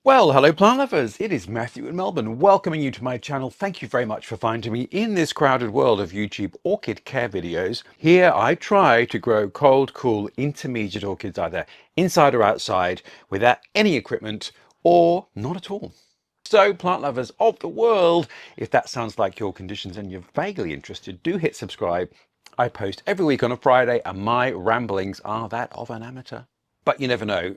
Well, hello plant lovers, it is Matthew in Melbourne, welcoming you to my channel. Thank you very much for finding me in this crowded world of YouTube orchid care videos. Here I try to grow cold, cool, intermediate orchids either inside or outside without any equipment or not at all. So plant lovers of the world, if that sounds like your conditions and you're vaguely interested, do hit subscribe. I post every week on a Friday and my ramblings are that of an amateur. But you never know.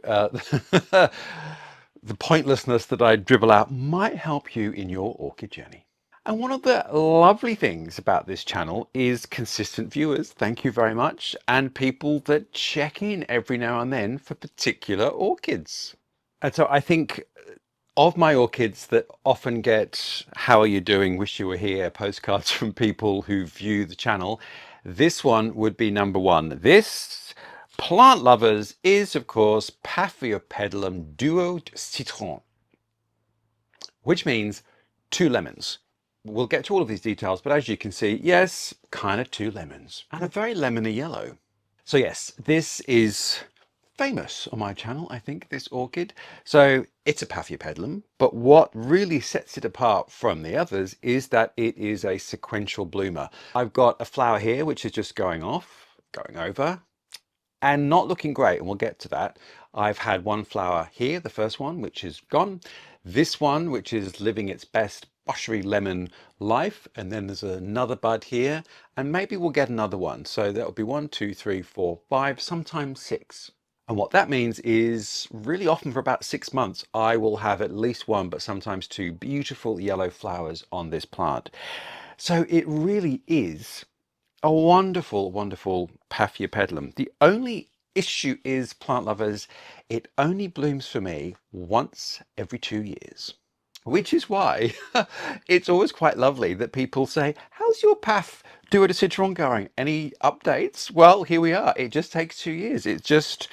The pointlessness that I dribble out might help you in your orchid journey. And one of the lovely things about this channel is consistent viewers, thank you very much, and people that check in every now and then for particular orchids. And so I think of my orchids that often get "how are you doing, wish you were here" postcards from people who view the channel, this one would be number one. This, plant lovers, is of course Paphiopedilum Duo de Citron, which means two lemons. We'll get to all of these details, but as you can see, yes, kind of two lemons and a very lemony yellow. So yes, this is famous on my channel, I think, this orchid. So it's a Paphiopedilum, but what really sets it apart from the others is that it is a sequential bloomer. I've got a flower here which is just going off, going over, and not looking great, and we'll get to that. I've had one flower here, the first one, which is gone. This one, which is living its best buttery lemon life, and then there's another bud here, and maybe we'll get another one. So that'll be 1, 2, 3, 4, 5, sometimes 6. And what that means is really often for about 6 months, I will have at least one, but sometimes two beautiful yellow flowers on this plant. So it really is a wonderful, wonderful Paphiopedilum. The only issue is, plant lovers, it only blooms for me once every 2 years. Which is why it's always quite lovely that people say, "How's your Paph Duo de Citron going? Any updates?" Well, here we are. It just takes 2 years. It's just,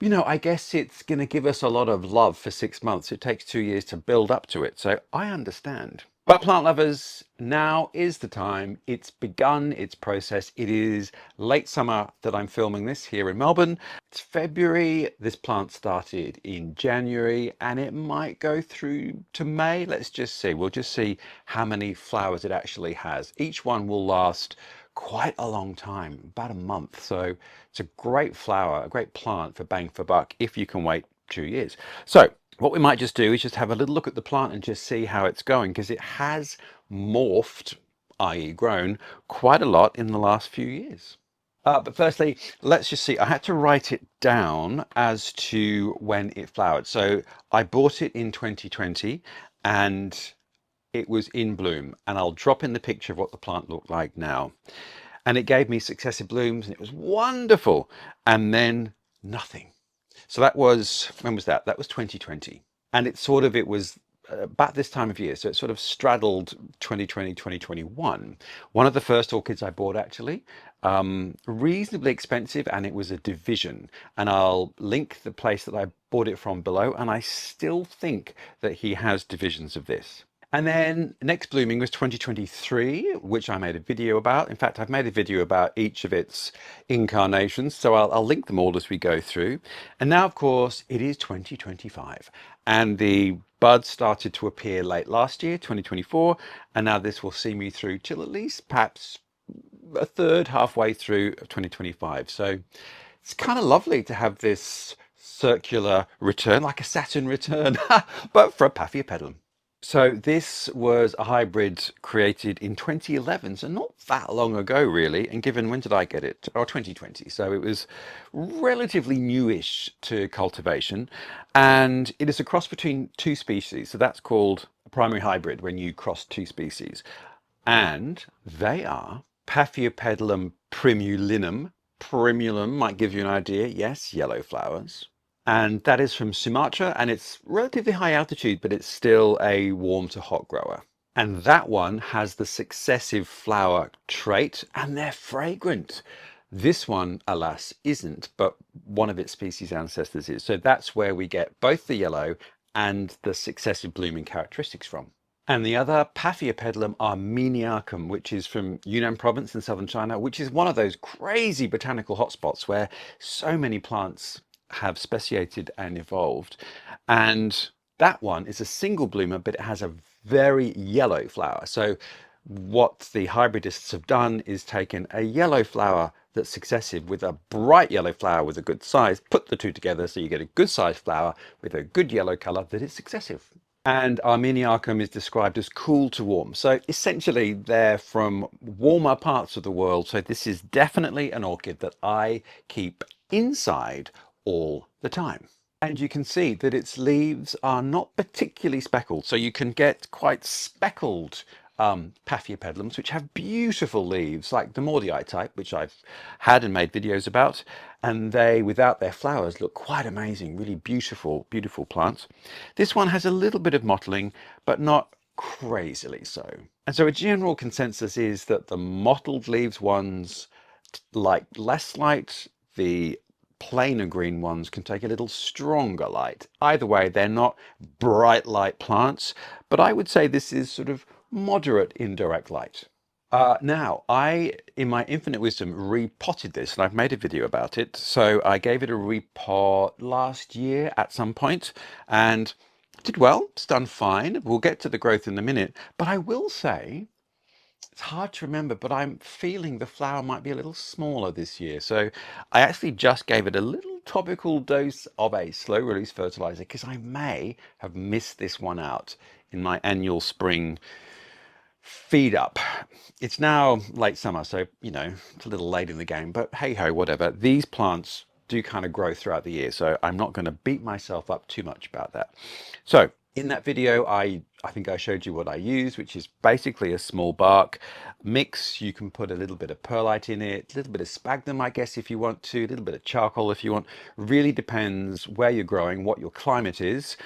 I guess it's going to give us a lot of love for 6 months. It takes 2 years to build up to it. So I understand. But plant lovers, now is the time. It's begun its process. It is late summer that I'm filming this here in Melbourne. It's February. This plant started in January and it might go through to May. Let's just see. We'll just see how many flowers it actually has. Each one will last quite a long time, about a month. So it's a great flower, a great plant for bang for buck if you can wait 2 years. So what we might just do is just have a little look at the plant and just see how it's going, because it has morphed, i.e. grown, quite a lot in the last few years. But firstly, let's just see. I had to write it down as to when it flowered. So I bought it in 2020 and it was in bloom. And I'll drop in the picture of what the plant looked like now. And it gave me successive blooms and it was wonderful. And then nothing. So that was, when was that? That was 2020. And it was about this time of year. So it sort of straddled 2020, 2021. One of the first orchids I bought, actually, reasonably expensive, and it was a division. And I'll link the place that I bought it from below. And I still think that he has divisions of this. And then next blooming was 2023, which I made a video about. In fact, I've made a video about each of its incarnations, so I'll link them all as we go through. And now, of course, it is 2025, and the buds started to appear late last year, 2024, and now this will see me through till at least perhaps a third, halfway through of 2025. So it's kind of lovely to have this circular return, like a Saturn return, but for a Paphiopedilum. So this was a hybrid created in 2011, so not that long ago really. And given, when did I get it? Oh, 2020. So it was relatively newish to cultivation. And it is a cross between two species. So that's called a primary hybrid when you cross two species. And they are Paphiopedilum primulinum. Primulum might give you an idea. Yes, yellow flowers. And that is from Sumatra, and it's relatively high altitude, but it's still a warm to hot grower. And that one has the successive flower trait, and they're fragrant. This one, alas, isn't, but one of its species ancestors is. So that's where we get both the yellow and the successive blooming characteristics from. And the other, Paphiopedilum armeniacum, which is from Yunnan province in southern China, which is one of those crazy botanical hotspots where so many plants have speciated and evolved. And That one is a single bloomer, but it has a very yellow flower. So what the hybridists have done is taken a yellow flower that's successive with a bright yellow flower with a good size, put the two together so you get a good sized flower with a good yellow color that is successive. And Armeniacum is described as cool to warm. So essentially they're from warmer parts of the world. So this is definitely an orchid that I keep inside all the time. And you can see that its leaves are not particularly speckled. So you can get quite speckled Paphiopedilums, which have beautiful leaves, like the Mordii type, which I've had and made videos about. And they, without their flowers, look quite amazing, really beautiful, beautiful plants. This one has a little bit of mottling, but not crazily so. And so a general consensus is that the mottled leaves ones like less light, the plainer green ones can take a little stronger light. Either way, they're not bright light plants, but I would say this is sort of moderate indirect light. Now, I, in my infinite wisdom, repotted this, and I've made a video about it. So I gave it a repot last year at some point, and did well. It's done fine. We'll get to the growth in a minute, but I will say it's hard to remember, but I'm feeling the flower might be a little smaller this year. So I actually just gave it a little topical dose of a slow release fertilizer because I may have missed this one out in my annual spring feed up. It's now late summer, so you know it's a little late in the game, but hey ho, whatever. These plants do kind of grow throughout the year, so I'm not going to beat myself up too much about that. So in that video, I think I showed you what I use, which is basically a small bark mix. You can put a little bit of perlite in it, a little bit of sphagnum, I guess, if you want to, a little bit of charcoal if you want. Really depends where you're growing, what your climate is,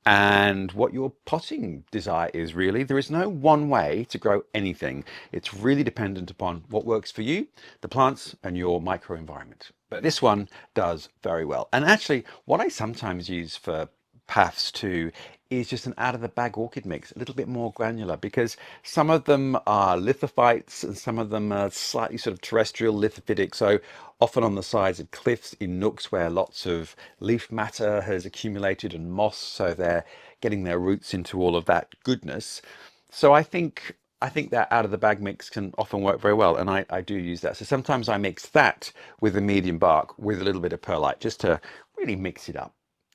and what your potting desire is. Really, there is no one way to grow anything. It's really dependent upon what works for you, the plants, and your microenvironment. But this one does very well. And actually, what I sometimes use for Paphs too is just an out of the bag orchid mix, a little bit more granular, because some of them are lithophytes and some of them are slightly sort of terrestrial lithophytic. So often on the sides of cliffs in nooks where lots of leaf matter has accumulated and moss, so they're getting their roots into all of that goodness. So I think that out of the bag mix can often work very well, and I do use that. So sometimes I mix that with a medium bark with a little bit of perlite just to really mix it up.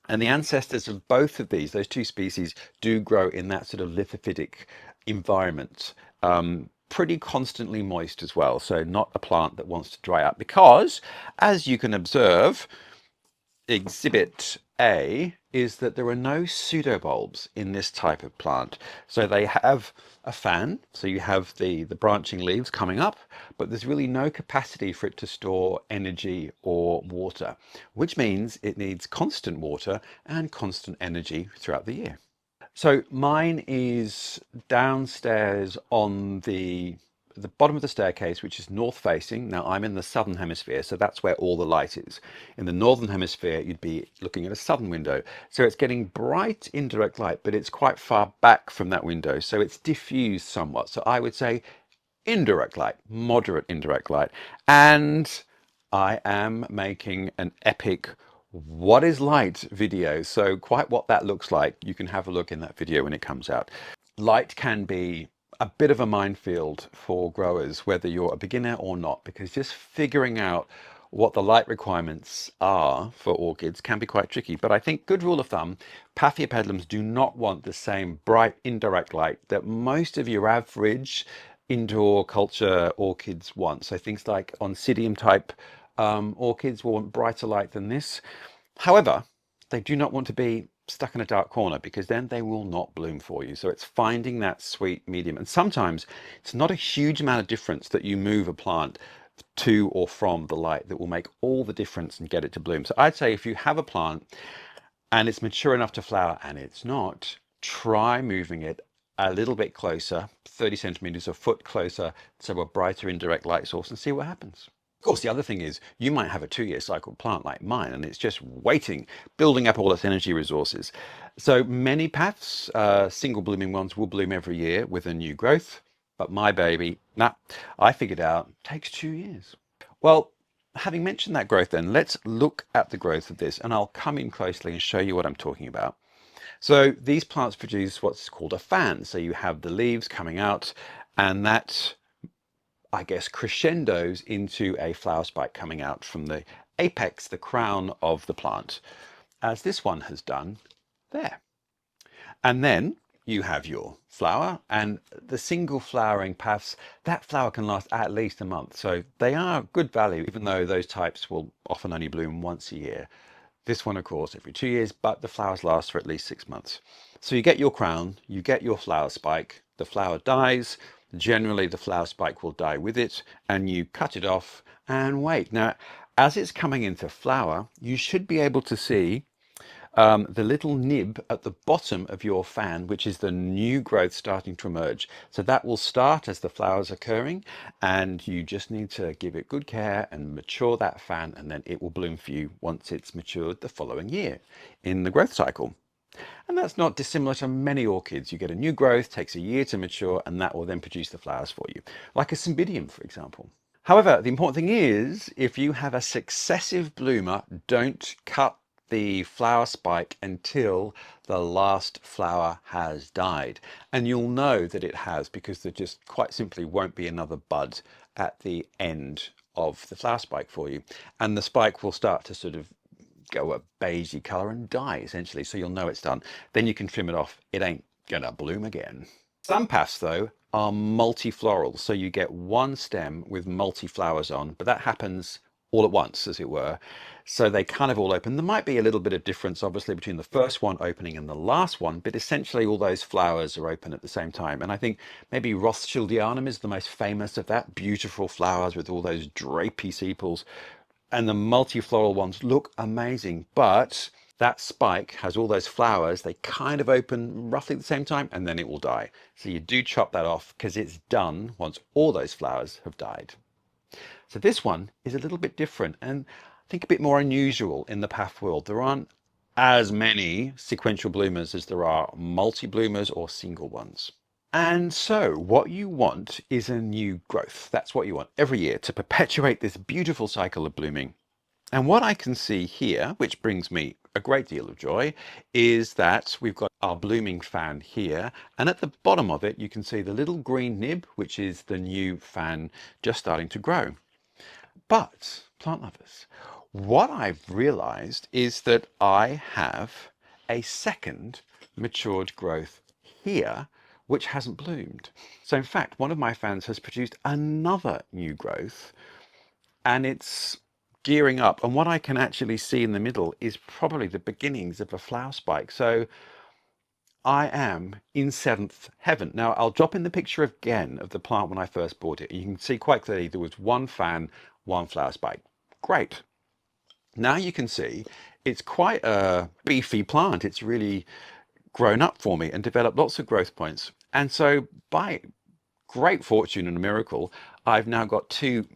And the ancestors of both of these, those two species, do grow in that sort of lithophytic environment, pretty constantly moist as well. So not a plant that wants to dry up because, as you can observe, Exhibit A is that there are no pseudobulbs in this type of plant. So they have a fan, so you have the branching leaves coming up, but there's really no capacity for it to store energy or water, which means it needs constant water and constant energy throughout the year. So mine is downstairs on the bottom of the staircase, which is north facing. Now I'm in the southern hemisphere, so that's where all the light is. In the northern hemisphere, you'd be looking at a southern window. So it's getting bright indirect light, but it's quite far back from that window. So it's diffused somewhat. So I would say indirect light, moderate indirect light. And I am making an epic what is light video. So quite what that looks like, you can have a look in that video when it comes out. Light can be a bit of a minefield for growers, whether you're a beginner or not, because just figuring out what the light requirements are for orchids can be quite tricky. But I think good rule of thumb, Paphiopedilums do not want the same bright indirect light that most of your average indoor culture orchids want. So things like oncidium type orchids will want brighter light than this. However, they do not want to be stuck in a dark corner because then they will not bloom for you. So it's finding that sweet medium. And sometimes it's not a huge amount of difference that you move a plant to or from the light that will make all the difference and get it to bloom. So I'd say if you have a plant and it's mature enough to flower and it's not, try moving it a little bit closer, 30 centimeters, a foot closer to a brighter indirect light source and see what happens. Of course, the other thing is you might have a 2-year cycle plant like mine and it's just waiting, building up all its energy resources. So many paths, single blooming ones, will bloom every year with a new growth. But my baby, nah, I figured out, takes 2 years. Well, having mentioned that growth then, let's look at the growth of this and I'll come in closely and show you what I'm talking about. So these plants produce what's called a fan. So you have the leaves coming out, and that, I guess, crescendos into a flower spike coming out from the apex, the crown of the plant, as this one has done there. And then you have your flower, and the single flowering paphs, that flower can last at least a month. So they are good value, even though those types will often only bloom once a year. This one, of course, every 2 years, but the flowers last for at least 6 months. So you get your crown, you get your flower spike, the flower dies. Generally, the flower spike will die with it, and you cut it off and wait. Now, as it's coming into flower, you should be able to see the little nib at the bottom of your fan, which is the new growth starting to emerge. So that will start as the flowers are occurring, and you just need to give it good care and mature that fan, and then it will bloom for you once it's matured the following year in the growth cycle. And that's not dissimilar to many orchids. You get a new growth, takes a year to mature, and that will then produce the flowers for you, like a cymbidium, for example. However, the important thing is, if you have a successive bloomer, don't cut the flower spike until the last flower has died. And you'll know that it has, because there just quite simply won't be another bud at the end of the flower spike for you. And the spike will start to sort of go a beigey color and die, essentially. So you'll know it's done. Then you can trim it off. It ain't gonna bloom again. Some paphs, though, are multifloral. So you get one stem with multi-flowers on, but that happens all at once, as it were. So they kind of all open. There might be a little bit of difference, obviously, between the first one opening and the last one, but essentially all those flowers are open at the same time. And I think maybe Rothschildianum is the most famous of that. Beautiful flowers with all those drapey sepals. And the multifloral ones look amazing, but that spike has all those flowers. They kind of open roughly at the same time, and then it will die. So you do chop that off, because it's done once all those flowers have died. So this one is a little bit different, and I think a bit more unusual in the paph world. There aren't as many sequential bloomers as there are multi-bloomers or single ones. And so what you want is a new growth. That's what you want every year, to perpetuate this beautiful cycle of blooming. And what I can see here, which brings me a great deal of joy, is that we've got our blooming fan here. And at the bottom of it, you can see the little green nib, which is the new fan just starting to grow. But, plant lovers, what I've realized is that I have a second matured growth here, which hasn't bloomed. So in fact, one of my fans has produced another new growth, and it's gearing up. And what I can actually see in the middle is probably the beginnings of a flower spike. So I am in seventh heaven. Now I'll drop in the picture again of the plant when I first bought it. You can see quite clearly there was one fan, one flower spike. Great. Now you can see it's quite a beefy plant. It's really grown up for me and developed lots of growth points. And so by great fortune and a miracle, I've now got two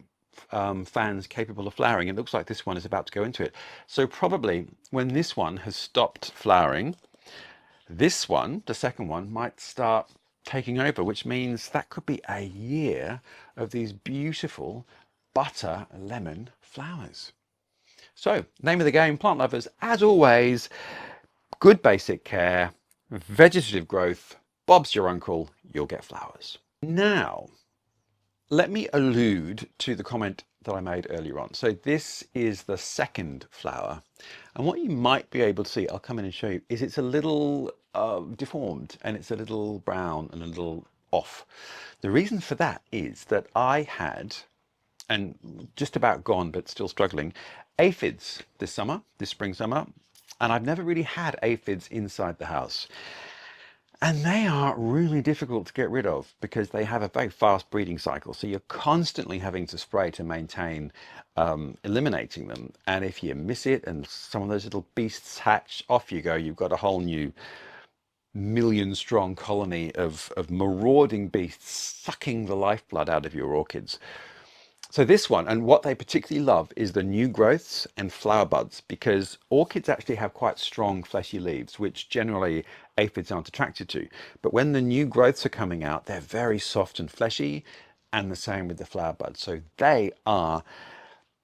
fans capable of flowering. It looks like this one is about to go into it. So probably when this one has stopped flowering, this one, the second one, might start taking over, which means that could be a year of these beautiful butter lemon flowers. So, name of the game, plant lovers, as always, good basic care, vegetative growth, Bob's your uncle, you'll get flowers. Now, let me allude to the comment that I made earlier on. So this is the second flower. And what you might be able to see, I'll come in and show you, is it's a little deformed, and it's a little brown and a little off. The reason for that is that I had, and just about gone, but still struggling, aphids this spring, summer, and I've never really had aphids inside the house. And they are really difficult to get rid of because they have a very fast breeding cycle. So you're constantly having to spray to maintain eliminating them. And if you miss it and some of those little beasts hatch, off you go. You've got a whole new million-strong colony of marauding beasts sucking the lifeblood out of your orchids. So this one, and what they particularly love, is the new growths and flower buds, because orchids actually have quite strong fleshy leaves, which generally aphids aren't attracted to. But when the new growths are coming out, they're very soft and fleshy, and the same with the flower buds. So they are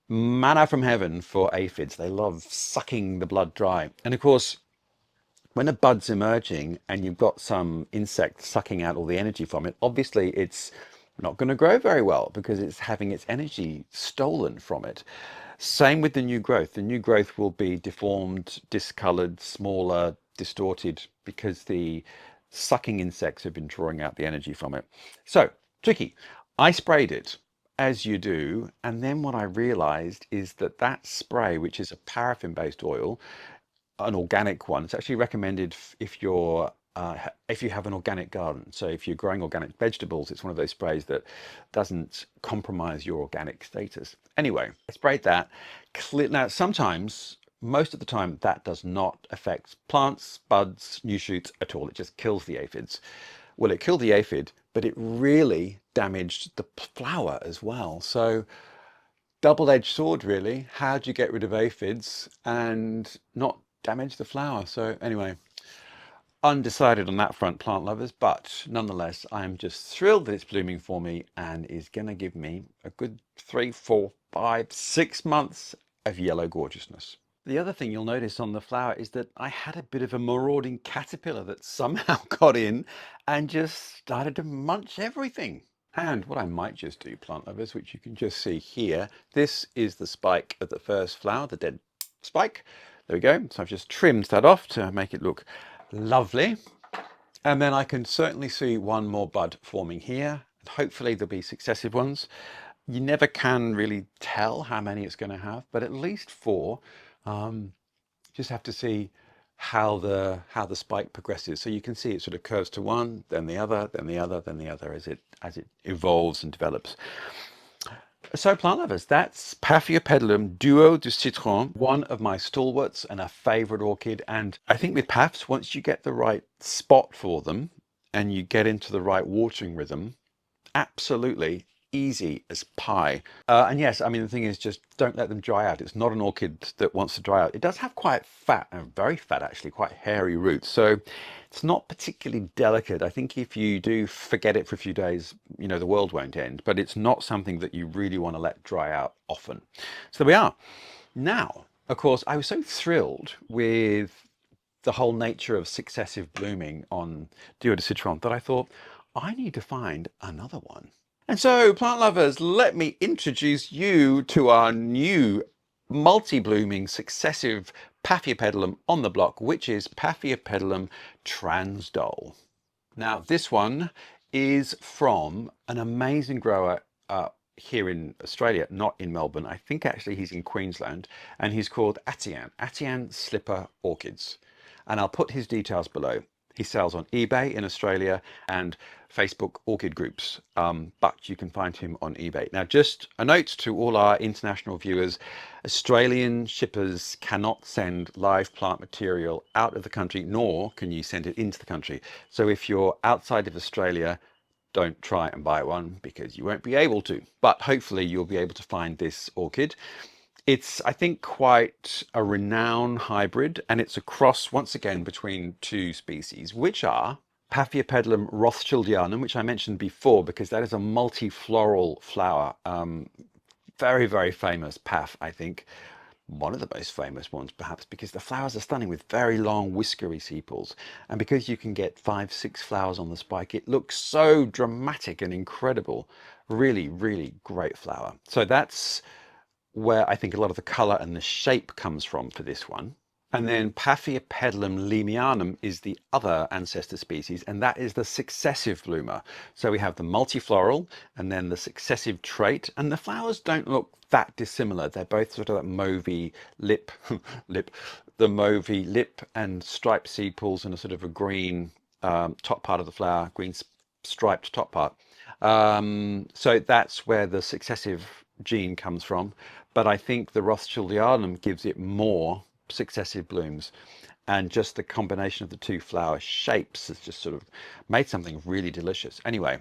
manna from heaven for aphids. They love sucking the blood dry. And of course, when a bud's emerging and you've got some insect sucking out all the energy from it, obviously it's not going to grow very well because it's having its energy stolen from it. Same with the new growth. The new growth will be deformed, discolored, smaller, distorted because the sucking insects have been drawing out the energy from it. So, tricky. I sprayed it as you do, and then what I realized is that that spray, which is a paraffin-based oil, an organic one. It's actually recommended if you have an organic garden. So if you're growing organic vegetables, it's one of those sprays that doesn't compromise your organic status. Anyway, I sprayed that. Now, sometimes, most of the time, that does not affect plants, buds, new shoots at all. It just kills the aphids. Well, it killed the aphid, but it really damaged the flower as well. So double-edged sword, really. How do you get rid of aphids and not damage the flower? So anyway, undecided on that front, plant lovers, but nonetheless, I'm just thrilled that it's blooming for me and is going to give me a good 3, 4, 5, 6 months of yellow gorgeousness. The other thing you'll notice on the flower is that I had a bit of a marauding caterpillar that somehow got in and just started to munch everything. And what I might just do, plant lovers, which you can just see here, this is the spike of the first flower, the dead spike. There we go. So I've just trimmed that off to make it look lovely. And then I can certainly see one more bud forming here. Hopefully there'll be successive ones. You never can really tell how many it's going to have, but at least 4. Just have to see how the spike progresses. So you can see it sort of curves to one, then the other, then the other, then the other as it evolves and develops. So plant lovers, that's Paphiopedilum Duo de Citron, one of my stalwarts and a favorite orchid. And I think with Paphs, once you get the right spot for them and you get into the right watering rhythm, absolutely easy as pie. And yes, I mean, the thing is, just don't let them dry out. It's not an orchid that wants to dry out. It does have quite fat, and very fat actually, quite hairy roots. So it's not particularly delicate. I think if you do forget it for a few days, you know, the world won't end, but it's not something that you really want to let dry out often. So there we are. Now, of course, I was so thrilled with the whole nature of successive blooming on Duo de Citron that I thought, I need to find another one. And so, plant lovers, let me introduce you to our new multi-blooming successive Paphiopedilum on the block, which is Paphiopedilum Transdoll. Now, this one is from an amazing grower here in Australia, not in Melbourne. I think actually he's in Queensland, and he's called Atian Slipper Orchids. And I'll put his details below. He sells on eBay in Australia and Facebook orchid groups, but you can find him on eBay. Now, just a note to all our international viewers, Australian shippers cannot send live plant material out of the country, nor can you send it into the country. So if you're outside of Australia, don't try and buy one because you won't be able to, but hopefully you'll be able to find this orchid. It's, I think, quite a renowned hybrid, and it's a cross, once again, between 2 species, which are Paphiopedilum rothschildianum, which I mentioned before, because that is a multifloral flower. Very, very famous Paph, I think. One of the most famous ones, perhaps, because the flowers are stunning with very long, whiskery sepals. And because you can get 5, 6 flowers on the spike, it looks so dramatic and incredible. Really, really great flower. So that's where I think a lot of the color and the shape comes from for this one. And then Paphiopedilum limianum is the other ancestor species, and that is the successive bloomer. So we have the multifloral and then the successive trait, and the flowers don't look that dissimilar. They're both sort of that mauvey lip, the mauvey lip and striped sepals and a sort of a green top part of the flower, green striped top part. So that's where the successive gene comes from. But I think the rothschildianum gives it more successive blooms, and just the combination of the 2 flower shapes has just sort of made something really delicious. Anyway,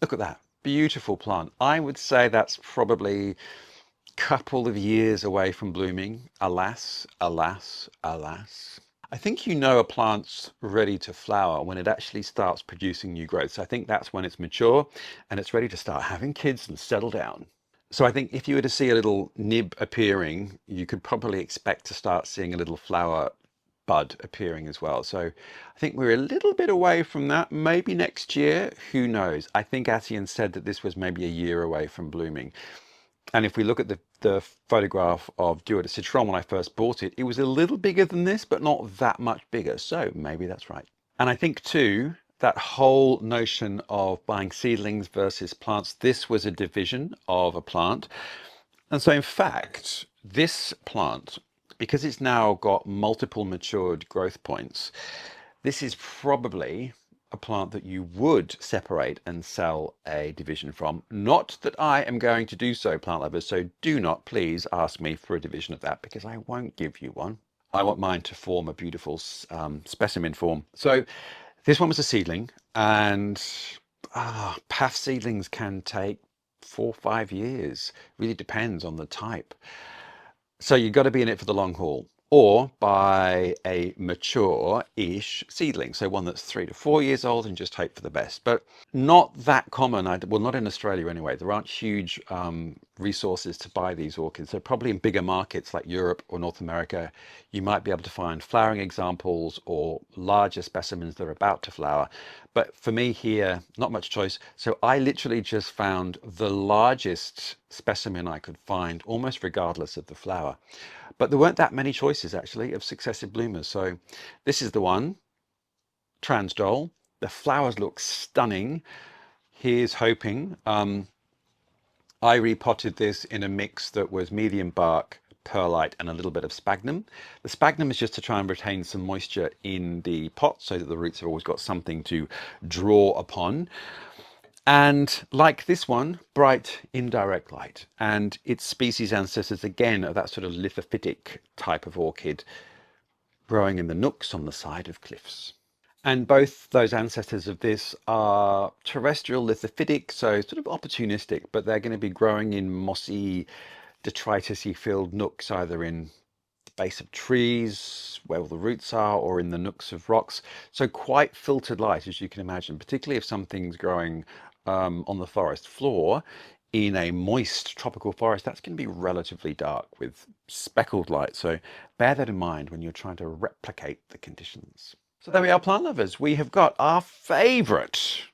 look at that beautiful plant. I would say that's probably a couple of years away from blooming. Alas, alas, alas. I think you know a plant's ready to flower when it actually starts producing new growth. So I think that's when it's mature and it's ready to start having kids and settle down. So I think if you were to see a little nib appearing, you could probably expect to start seeing a little flower bud appearing as well. So I think we're a little bit away from that. Maybe next year, who knows? I think Atian said that this was maybe a year away from blooming. And if we look at the photograph of Duo de Citron when I first bought it, it was a little bigger than this, but not that much bigger. So maybe that's right. And I think too, that whole notion of buying seedlings versus plants, this was a division of a plant. And so in fact, this plant, because it's now got multiple matured growth points, this is probably a plant that you would separate and sell a division from. Not that I am going to do so, plant lovers, so do not please ask me for a division of that, because I won't give you one. I want mine to form a beautiful specimen form. So this one was a seedling, and Paphs seedlings can take 4 or 5 years. Really depends on the type. So you've got to be in it for the long haul, or buy a mature-ish seedling, so one that's 3 to 4 years old, and just hope for the best. But not that common, well, not in Australia anyway. There aren't huge resources to buy these orchids. So probably in bigger markets like Europe or North America, you might be able to find flowering examples or larger specimens that are about to flower. But for me here, not much choice. So I literally just found the largest specimen I could find, almost regardless of the flower. But there weren't that many choices actually of successive bloomers. So this is the one, Transdoll. The flowers look stunning. Here's hoping. I repotted this in a mix that was medium bark, perlite, and a little bit of sphagnum. The sphagnum is just to try and retain some moisture in the pot so that the roots have always got something to draw upon. And like this one, bright indirect light. And its species ancestors, again, are that sort of lithophytic type of orchid growing in the nooks on the side of cliffs. And both those ancestors of this are terrestrial lithophytic, so sort of opportunistic, but they're going to be growing in mossy, detritusy filled nooks, either in the base of trees where all the roots are, or in the nooks of rocks. So quite filtered light, as you can imagine, particularly if something's growing on the forest floor in a moist tropical forest. That's going to be relatively dark with speckled light. So bear that in mind when you're trying to replicate the conditions. So there we are, plant lovers. We have got our favorite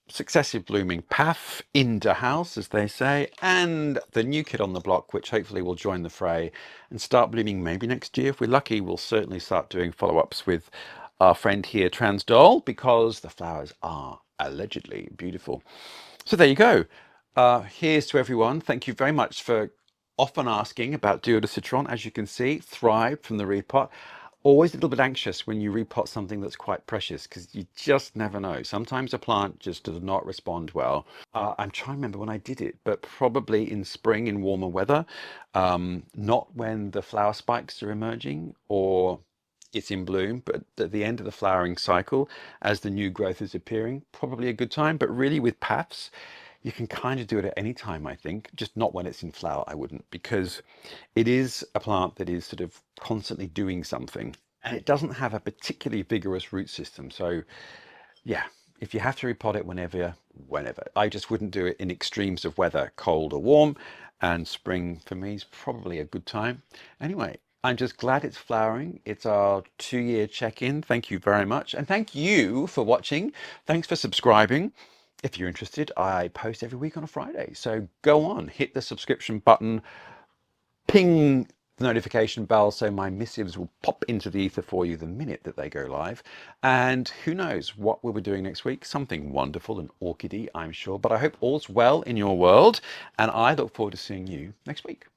successive blooming Paph in the house, as they say, and the new kid on the block, which hopefully will join the fray and start blooming maybe next year. If we're lucky, we'll certainly start doing follow-ups with our friend here, Transdoll, because the flowers are allegedly beautiful. So there you go. Here's to everyone. Thank you very much for often asking about Duo de Citron. As you can see, thrived from the repot. Always a little bit anxious when you repot something that's quite precious, because you just never know. Sometimes a plant just does not respond well. I'm trying to remember when I did it, but probably in spring in warmer weather, not when the flower spikes are emerging or it's in bloom, but at the end of the flowering cycle, as the new growth is appearing, probably a good time. But really with Paphs, you can kind of do it at any time, I think, just not when it's in flower. I wouldn't, because it is a plant that is sort of constantly doing something, and it doesn't have a particularly vigorous root system. So yeah, if you have to repot it whenever. I just wouldn't do it in extremes of weather, cold or warm, and spring for me is probably a good time. Anyway, I'm just glad it's flowering. It's our 2-year check-in. Thank you very much. And thank you for watching. Thanks for subscribing. If you're interested, I post every week on a Friday. So go on, hit the subscription button, ping the notification bell so my missives will pop into the ether for you the minute that they go live. And who knows what we'll be doing next week. Something wonderful and orchidy, I'm sure. But I hope all's well in your world. And I look forward to seeing you next week.